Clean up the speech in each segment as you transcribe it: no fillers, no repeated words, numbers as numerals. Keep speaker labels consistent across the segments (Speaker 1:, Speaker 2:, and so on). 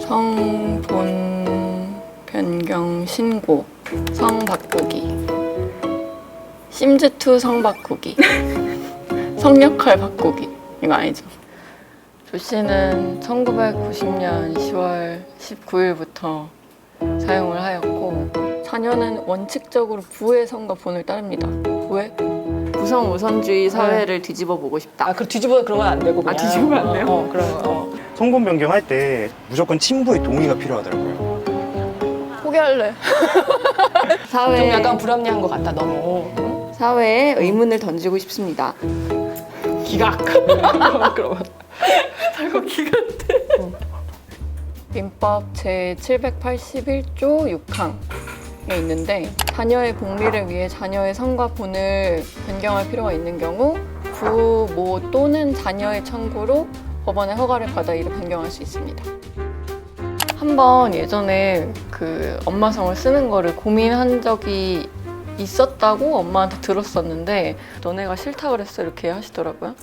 Speaker 1: 성본 변경 신고, 성 바꾸기, 심즈2 성 바꾸기, 성역할 바꾸기. 이거 아니죠? 조 씨는 1990년 10월 19일부터 사용을 하였고, 자녀는 원칙적으로 부의 성과 본을 따릅니다. 부의? 부성 우선주의 사회를 뒤집어 보고 싶다.
Speaker 2: 아, 그 뒤집어 그러면 안 되고 그냥.
Speaker 1: 뒤집으면 안 돼요?
Speaker 2: 그런 거.
Speaker 3: 성본 변경할 때 무조건 친부의 동의가 필요하더라고요.
Speaker 1: 포기할래.
Speaker 2: 좀
Speaker 1: 사회,
Speaker 2: 약간 불합리한 것 같다, 너무.
Speaker 1: 사회에 의문을 던지고 싶습니다.
Speaker 2: 기각. 그러면.
Speaker 1: 살고 기간대. 민법 제781조 6항에 있는데, 자녀의 복리를 위해 자녀의 성과 본을 변경할 필요가 있는 경우 부모 또는 자녀의 청구로 법원의 허가를 받아 이를 변경할 수 있습니다. 한번 예전에 그 엄마 성을 쓰는 거를 고민한 적이 있었다고 엄마한테 들었었는데, 너네가 싫다 그랬어 이렇게 하시더라고요.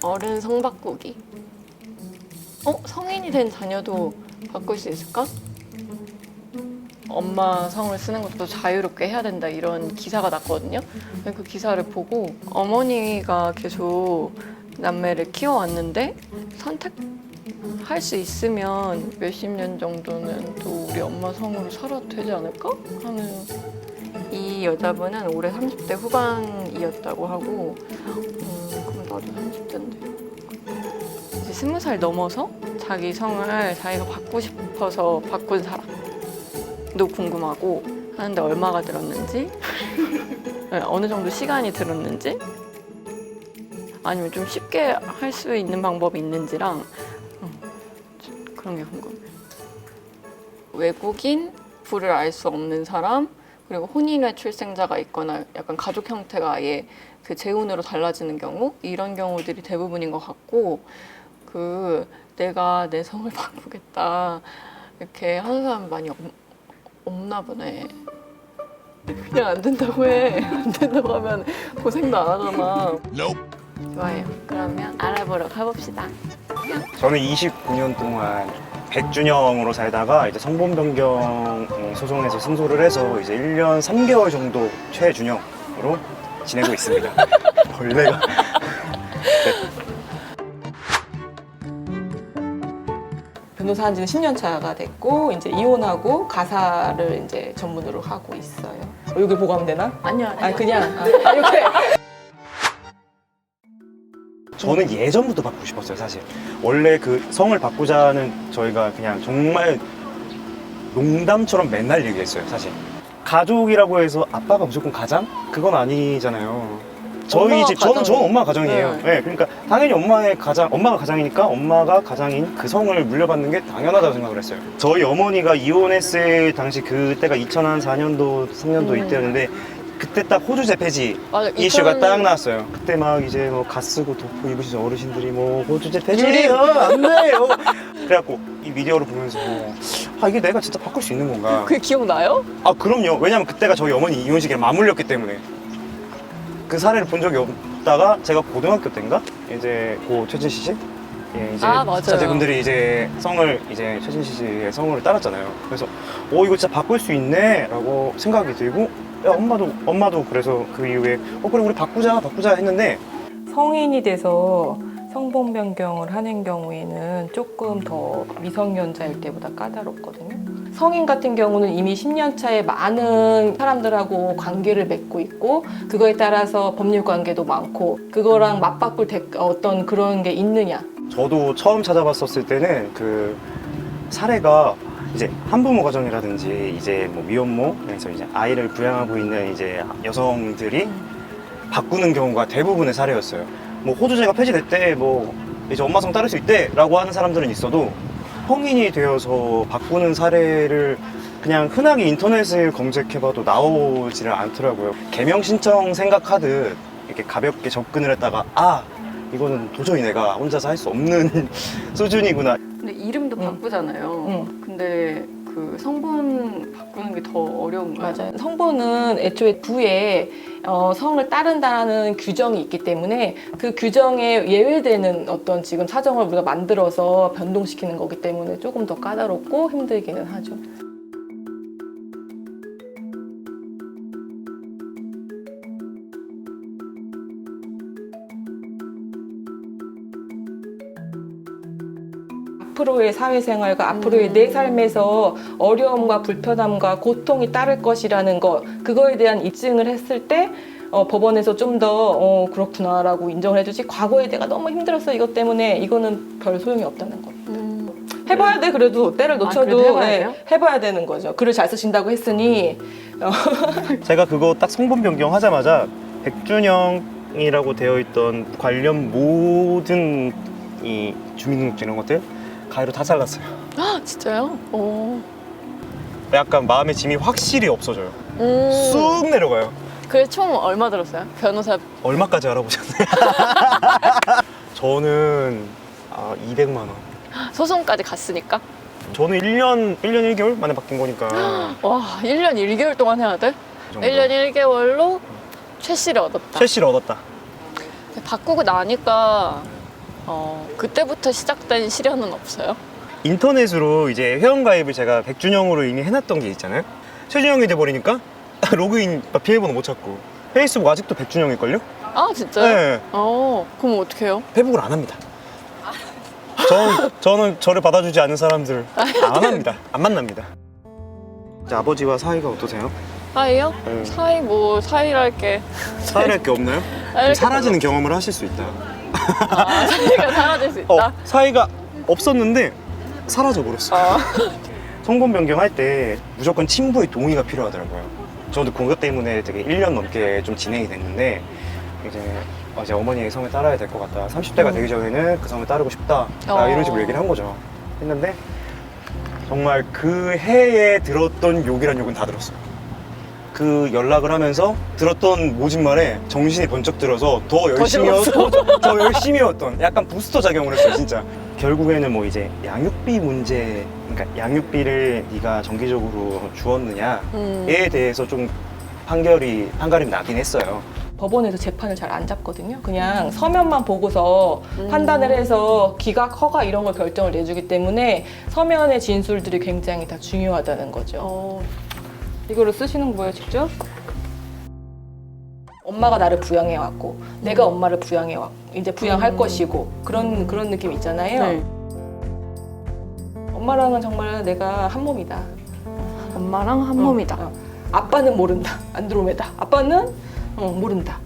Speaker 1: 어른 성 바꾸기. 성인이 된 자녀도 바꿀 수 있을까? 엄마 성을 쓰는 것도 자유롭게 해야 된다 이런 기사가 났거든요. 그 기사를 보고 어머니가 계속 남매를 키워왔는데 선택할 수 있으면 몇십 년 정도는 또 우리 엄마 성으로 살아도 되지 않을까? 하는. 이 여자분은 올해 30대 후반이었다고 하고, 그럼 나도 30대인데. 이제 20살 넘어서 자기 성을 자기가 바꾸고 싶어서 바꾼 사람도 궁금하고 하는데, 얼마가 들었는지, 어느 정도 시간이 들었는지, 아니면 좀 쉽게 할 수 있는 방법이 있는지랑 그런 게 궁금해요. 외국인, 부를 알 수 없는 사람, 그리고 혼인의 출생자가 있거나 약간 가족 형태가 아예 그 재혼으로 달라지는 경우, 이런 경우들이 대부분인 것 같고, 내가 내 성을 바꾸겠다 이렇게 하는 사람 많이 없나 보네. 그냥 안 된다고 해. 안 된다고 하면 고생도 안 하잖아. 좋아요. 그러면 알아보러 가봅시다.
Speaker 3: 저는 29년 동안 백준영으로 살다가 이제 성본 변경 소송에서 승소를 해서 이제 1년 3개월 정도 최준영으로 지내고 있습니다. 벌레가.
Speaker 2: 변호사 한 지는 10년 차가 됐고, 이제 이혼하고 가사를 이제 전문으로 하고 있어요. 여기 보고 하면 되나?
Speaker 1: 아니요.
Speaker 2: 그냥. 이렇게.
Speaker 3: 저는 예전부터 바꾸고 싶었어요, 사실. 원래 그 성을 바꾸자는 저희가 그냥 정말 농담처럼 맨날 얘기했어요, 사실. 가족이라고 해서 아빠가 무조건 가장? 그건 아니잖아요. 저는 엄마 가정이에요. 네, 그러니까 당연히 엄마가 가장이니까 엄마가 가장인 그 성을 물려받는 게 당연하다고 생각을 했어요. 저희 어머니가 이혼했을 당시 그때가 2004년도, 3년도 이때였는데, 그때 딱 호주제 폐지 이슈가 딱 나왔어요. 그때 막 이제 뭐 가 쓰고 도포 입으신 어르신들이 뭐 호주제 폐지예요, 안 돼요. 그래갖고 이 미디어를 보면서 이게 내가 진짜 바꿀 수 있는 건가?
Speaker 2: 그게 기억나요?
Speaker 3: 그럼요. 왜냐면 그때가 저희 어머니 이혼식에 맞물렸기 때문에. 그 사례를 본 적이 없다가 제가 고등학교 때인가 이제 고 최진시 씨, 이제
Speaker 2: 맞아요.
Speaker 3: 자제분들이 이제 성을 이제 최진시 씨의 성을 따랐잖아요. 그래서 이거 진짜 바꿀 수 있네라고 생각이 들고, 엄마도 그래서 그 이후에 그래 우리 바꾸자 했는데,
Speaker 2: 성인이 돼서 성본 변경을 하는 경우에는 조금 더 미성년자일 때보다 까다롭거든요. 성인 같은 경우는 이미 10년 차에 많은 사람들하고 관계를 맺고 있고, 그거에 따라서 법률 관계도 많고, 그거랑 맞바꿀 어떤 그런 게 있느냐.
Speaker 3: 저도 처음 찾아봤었을 때는 그 사례가 이제 한부모 가정이라든지 이제 뭐 미혼모에서 이제 아이를 부양하고 있는 이제 여성들이 바꾸는 경우가 대부분의 사례였어요. 뭐 호주제가 폐지됐대, 뭐 이제 엄마성 따를 수 있대라고 하는 사람들은 있어도, 성인이 되어서 바꾸는 사례를 그냥 흔하게 인터넷을 검색해봐도 나오지를 않더라고요. 개명 신청 생각하듯 이렇게 가볍게 접근을 했다가 이거는 도저히 내가 혼자서 할 수 없는 수준이구나.
Speaker 1: 근데 이름도 바꾸잖아요. 근데 그 성분 바꾸는 게 더 어려운가요?
Speaker 2: 맞아요. 성분은 애초에 부에 성을 따른다는 규정이 있기 때문에 그 규정에 예외되는 어떤 지금 사정을 우리가 만들어서 변동시키는 거기 때문에 조금 더 까다롭고 힘들기는 하죠. 앞으로의 사회생활과 앞으로의 내 삶에서 어려움과 불편함과 고통이 따를 것이라는 것, 그거에 대한 입증을 했을 때 법원에서 좀 더 그렇구나라고 인정을 해주지, 과거에 내가 너무 힘들었어 이것 때문에, 이거는 별 소용이 없다는 거. 해봐야 돼. 그래도 때를 놓쳐도
Speaker 1: 그래도 해봐야 돼요?
Speaker 2: 해봐야 되는 거죠. 글을 잘 쓰신다고 했으니
Speaker 3: 제가 그거 딱 성분 변경하자마자 백준영이라고 되어 있던 관련 모든 이 주민등록증 이런 것들 가위로 다 잘랐어요.
Speaker 1: 아 진짜요? 오.
Speaker 3: 약간 마음의 짐이 확실히 없어져요. 쑥 내려가요.
Speaker 1: 그게 총 얼마 들었어요? 변호사
Speaker 3: 얼마까지 알아보셨나요? 저는 200만 원.
Speaker 1: 소송까지 갔으니까?
Speaker 3: 저는 1년 1개월 만에 바뀐 거니까.
Speaker 1: 와 1년 1개월 동안 해야 돼?
Speaker 3: 그 정도.
Speaker 1: 1년 1개월로 최씨를 얻었다.
Speaker 3: 최씨를 얻었다.
Speaker 1: 바꾸고 나니까 그때부터 시작된 시련은 없어요?
Speaker 3: 인터넷으로 이제 회원가입을 제가 백준영으로 이미 해놨던 게 있잖아요. 최준영이 돼버리니까 로그인 비밀번호 못 찾고, 페이스북 아직도 백준영일걸요?
Speaker 1: 아 진짜요?
Speaker 3: 네.
Speaker 1: 그럼 어떻게 해요?
Speaker 3: 회복을 안 합니다. 저는 저를 받아주지 않는 사람들 안 합니다. 안 만납니다. 아버지와 사이가 어떠세요?
Speaker 1: 사이요?
Speaker 3: 네.
Speaker 1: 사이랄 게
Speaker 3: 사이랄 게 없나요?
Speaker 1: 사이랄 게
Speaker 3: 사라지는 경험을 하실 수 있다.
Speaker 1: 사이가 사라질 수 있다?
Speaker 3: 사이가 없었는데 사라져 버렸어.
Speaker 1: 어.
Speaker 3: 성분 변경할 때 무조건 친부의 동의가 필요하더라고요. 저도 그것 때문에 되게 1년 넘게 좀 진행이 됐는데, 이제 어머니의 성을 따라야 될 것 같다. 30대가 되기 전에는 그 성을 따르고 싶다. 이런 식으로 얘기를 한 거죠. 했는데 정말 그 해에 들었던 욕이란 욕은 다 들었어요. 그 연락을 하면서 들었던 모진 말에 정신이 번쩍 들어서 더 열심히 더 열심히 했던, 약간 부스터 작용을 했어요, 진짜. 결국에는 뭐 이제 양육비 문제, 그러니까 양육비를 네가 정기적으로 주었느냐에 대해서 좀 판가름이 나긴 했어요.
Speaker 2: 법원에서 재판을 잘 안 잡거든요. 그냥 서면만 보고서 판단을 해서 기각, 허가 이런 걸 결정을 내주기 때문에 서면의 진술들이 굉장히 다 중요하다는 거죠. 이거를 쓰시는 거예요, 직접? 엄마가 나를 부양해 왔고, 내가 엄마를 부양해 왔고, 이제 부양할 것이고, 그런 느낌 있잖아요.
Speaker 1: 네.
Speaker 2: 엄마랑은 정말 내가 한 몸이다.
Speaker 1: 엄마랑 한 몸이다.
Speaker 2: 아빠는 모른다. 안드로메다. 아빠는 모른다.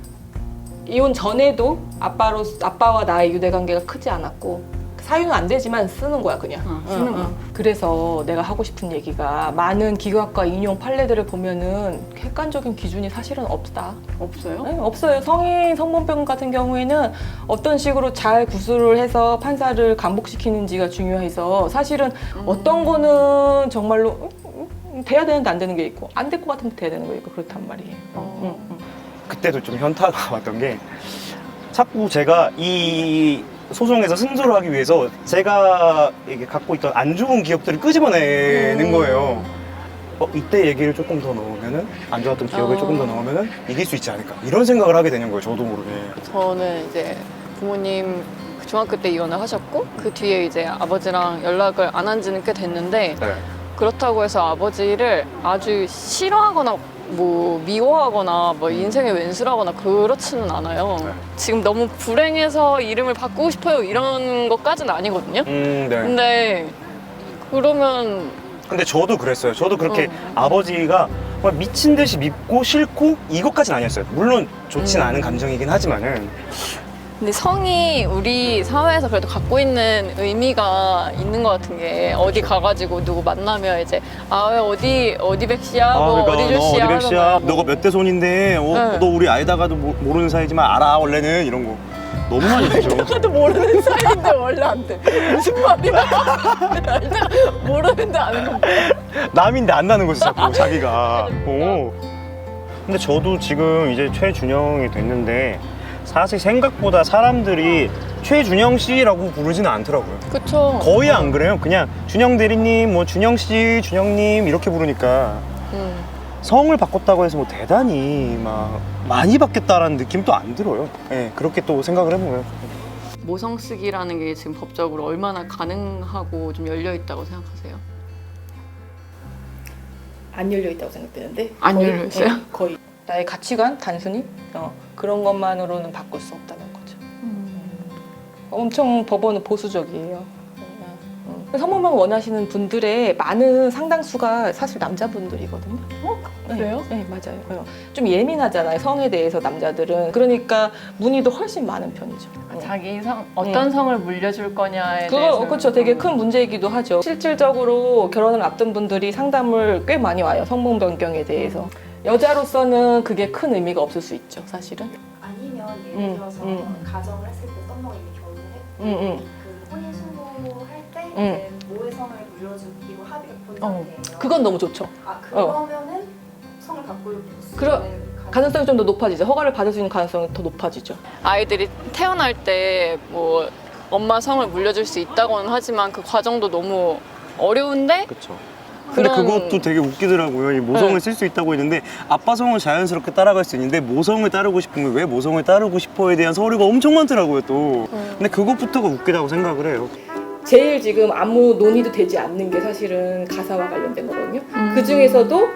Speaker 2: 이혼 전에도 아빠와 나의 유대관계가 크지 않았고, 사유는 안 되지만 쓰는 거야 그냥.
Speaker 1: 쓰는 거야.
Speaker 2: 그래서 내가 하고 싶은 얘기가, 많은 기각과 인용 판례들을 보면은 객관적인 기준이 사실은 없다.
Speaker 1: 없어요?
Speaker 2: 네, 없어요. 성인 성분병 같은 경우에는 어떤 식으로 잘 구술을 해서 판사를 감복시키는지가 중요해서, 사실은 어떤 거는 정말로 돼야 되는데 안 되는 게 있고, 안 될 것 같은데 돼야 되는 게 있고, 그렇단 말이에요.
Speaker 3: 그때도 좀 현타가 왔던 게, 자꾸 제가 이 소송에서 승소를 하기 위해서 제가 이게 갖고 있던 안 좋은 기억들을 끄집어내는 거예요. 이때 얘기를 조금 더 넣으면은, 안 좋았던 기억을 조금 더 넣으면은 이길 수 있지 않을까, 이런 생각을 하게 되는 거예요, 저도 모르게.
Speaker 1: 저는 이제 부모님 중학교 때 이혼을 하셨고, 그 뒤에 이제 아버지랑 연락을 안 한 지는 꽤 됐는데,
Speaker 3: 네.
Speaker 1: 그렇다고 해서 아버지를 아주 싫어하거나 뭐 미워하거나 뭐 인생의 왼수라거나 그렇지는 않아요.
Speaker 3: 네.
Speaker 1: 지금 너무 불행해서 이름을 바꾸고 싶어요 이런 것까지는 아니거든요.
Speaker 3: 네.
Speaker 1: 근데 그러면
Speaker 3: 근데 저도 그랬어요. 저도 그렇게 아버지가 정말 미친 듯이 밉고 싫고 이것까지는 아니었어요. 물론 좋진 않은 감정이긴 하지만은.
Speaker 1: 근데 성이 우리 사회에서 그래도 갖고 있는 의미가 있는 것 같은 게, 어디 가가지고 누구 만나면 이제 어디 백씨야, 뭐
Speaker 3: 그러니까
Speaker 1: 어디
Speaker 3: 너
Speaker 1: 조씨야,
Speaker 3: 어디 백씨야,
Speaker 1: 하는 거.
Speaker 3: 너가 몇 대 손인데,
Speaker 1: 네.
Speaker 3: 너 우리 알다가도 모르는 사이지만 알아 원래는, 이런 거 너무 많이 되죠.
Speaker 1: 나도 모르는 사이인데 원래 안 돼. 무슨 말이야? 알다가 모르는데 아는 건 뭐야?
Speaker 3: 남인데 안 나는 거지 자꾸 자기가. 근데 저도 지금 이제 최준영이 됐는데, 사실 생각보다 사람들이 최준영 씨라고 부르지는 않더라고요.
Speaker 1: 그쵸.
Speaker 3: 거의 안 그래요. 그냥 준영 대리님, 뭐 준영 씨, 준영님 이렇게 부르니까 성을 바꿨다고 해서 뭐 대단히 막 많이 바뀌었다라는 느낌도 안 들어요. 네, 그렇게 또 생각을 해보면.
Speaker 1: 모성 쓰기라는 게 지금 법적으로 얼마나 가능하고 좀 열려 있다고 생각하세요?
Speaker 2: 안 열려 있다고 생각되는데
Speaker 1: 안
Speaker 2: 거의,
Speaker 1: 열려 있어요?
Speaker 2: 네, 거의 나의 가치관 단순히 그런 것만으로는 바꿀 수 없다는 거죠. 엄청 법원은 보수적이에요. 성범명 원하시는 분들의 많은 상당수가 사실 남자분들이거든요.
Speaker 1: 그래요?
Speaker 2: 네, 맞아요. 좀 예민하잖아요, 성에 대해서 남자들은. 그러니까 문의도 훨씬 많은 편이죠.
Speaker 1: 자기 성 어떤 성을 물려줄 거냐에
Speaker 2: 그거
Speaker 1: 대해서
Speaker 2: 그렇죠. 되게 큰 문제이기도 하죠. 실질적으로 결혼을 앞둔 분들이 상담을 꽤 많이 와요. 성범 변경에 대해서. 여자로서는 그게 큰 의미가 없을 수 있죠, 사실은.
Speaker 4: 아니면 예를 들어서 가정을 했을 때 썸머가 이미 결혼을 했고 그 혼인 신고할 때 이제 모해성을 물려주기로 합의를 본 상태예요.
Speaker 2: 그건 너무 좋죠.
Speaker 4: 그러면은 성을 바꿀 수
Speaker 2: 그럼-
Speaker 4: 있는
Speaker 2: 가능성이 좀 더 높아지죠. 허가를 받을 수 있는 가능성이 더 높아지죠.
Speaker 1: 아이들이 태어날 때 뭐 엄마 성을 물려줄 수 있다고는 하지만 그 과정도 너무 어려운데
Speaker 3: 그렇죠. 근데
Speaker 1: 그런-
Speaker 3: 그것도 되게 웃기더라고요. 이 모성을
Speaker 1: 네.
Speaker 3: 쓸 수 있다고 했는데 아빠 성을 자연스럽게 따라갈 수 있는데 모성을 따르고 싶으면 왜 모성을 따르고 싶어에 대한 서류가 엄청 많더라고요 또. 근데 그것부터가 웃기다고 생각을 해요.
Speaker 2: 제일 지금 아무 논의도 되지 않는 게 사실은 가사와 관련된 거거든요. 그 중에서도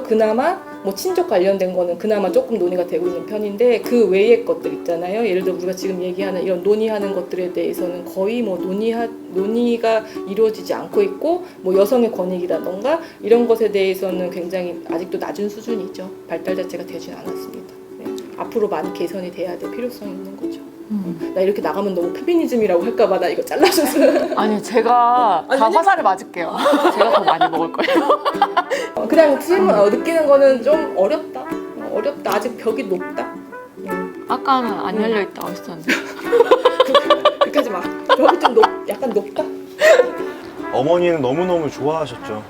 Speaker 2: 그나마 뭐 친족 관련된 거는 그나마 조금 논의가 되고 있는 편인데 그 외의 것들 있잖아요. 예를 들어 우리가 지금 얘기하는 이런 논의하는 것들에 대해서는 거의 뭐 논의가 이루어지지 않고 있고 뭐 여성의 권익이라던가 이런 것에 대해서는 굉장히 아직도 낮은 수준이죠. 발달 자체가 되진 않았습니다. 네. 앞으로 많이 개선이 돼야 될 필요성이 있는 거죠. 나 이렇게 나가면 너무 페미니즘이라고 할까봐 나 이거 잘라줬어요.
Speaker 1: 아니 제가 다 화살을 맞을게요. 제가 더 많이 먹을 거예요.
Speaker 2: 그냥 질문 느끼는 거는 좀 어렵다. 어렵다. 아직 벽이 높다.
Speaker 1: 아까는 안 열려 있다고 하셨는데.
Speaker 2: 그렇게 하지 마. 벽이 좀 약간 높다.
Speaker 3: 어머니는 너무너무 좋아하셨죠.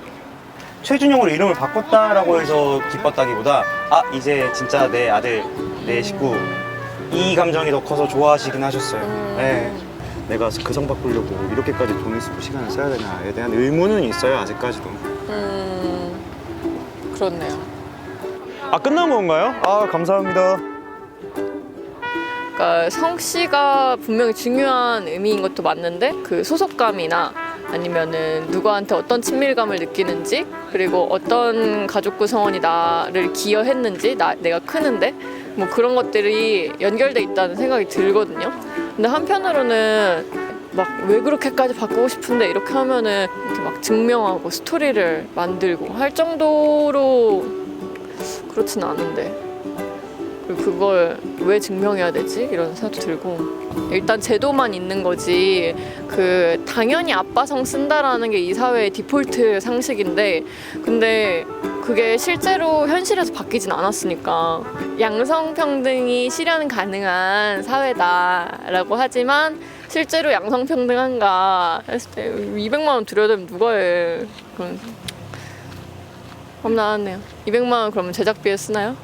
Speaker 3: 최준영으로 이름을 바꿨다라고 해서 기뻤다기보다 아 이제 진짜 내 아들, 내 식구 이 감정이 더 커서 좋아하시긴 하셨어요. 네. 내가 그 성 바꾸려고 이렇게까지 돈을 쓰고 시간을 써야 되나에 대한 의문은 있어요 아직까지도.
Speaker 1: 그렇네요.
Speaker 3: 아 끝난 건가요? 아 감사합니다.
Speaker 1: 그러니까 성씨가 분명히 중요한 의미인 것도 맞는데 그 소속감이나 아니면은 누구한테 어떤 친밀감을 느끼는지 그리고 어떤 가족 구성원이 나를 기여했는지 내가 크는데 뭐 그런 것들이 연결돼 있다는 생각이 들거든요. 근데 한편으로는 막 왜 그렇게까지 바꾸고 싶은데 이렇게 하면은 이렇게 막 증명하고 스토리를 만들고 할 정도로 그렇진 않은데 그리고 그걸 왜 증명해야 되지? 이런 생각도 들고 일단 제도만 있는 거지 그 당연히 아빠 성 쓴다라는 게 이 사회의 디폴트 상식인데 근데 그게 실제로 현실에서 바뀌진 않았으니까 양성평등이 실현 가능한 사회다라고 하지만 실제로 양성평등한가 했을 때 200만 원 들여야 되면 누가 해 그럼 나왔네요. 200만 원 그러면 제작비에 쓰나요?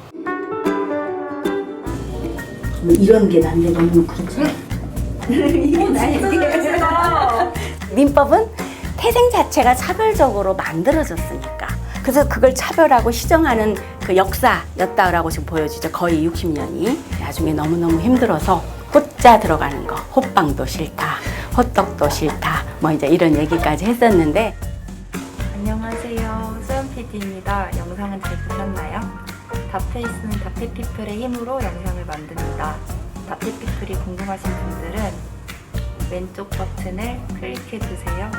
Speaker 5: 뭐 이런 게 난데 너무 그렇지. 민법은 태생 자체가 차별적으로 만들어졌으니까. 그래서 그걸 차별하고 시정하는 그 역사였다라고 지금 보여지죠. 거의 60년이. 나중에 너무너무 힘들어서 호자 들어가는 거, 호빵도 싫다, 호떡도 싫다, 뭐 이제 이런 얘기까지 했었는데.
Speaker 4: 안녕하세요. 소연 PD입니다. 영상은 잘 보셨나요? 다페이스는 다페피플의 힘으로 영상을 만듭니다. 다페피플이 궁금하신 분들은 왼쪽 버튼을 클릭해 주세요.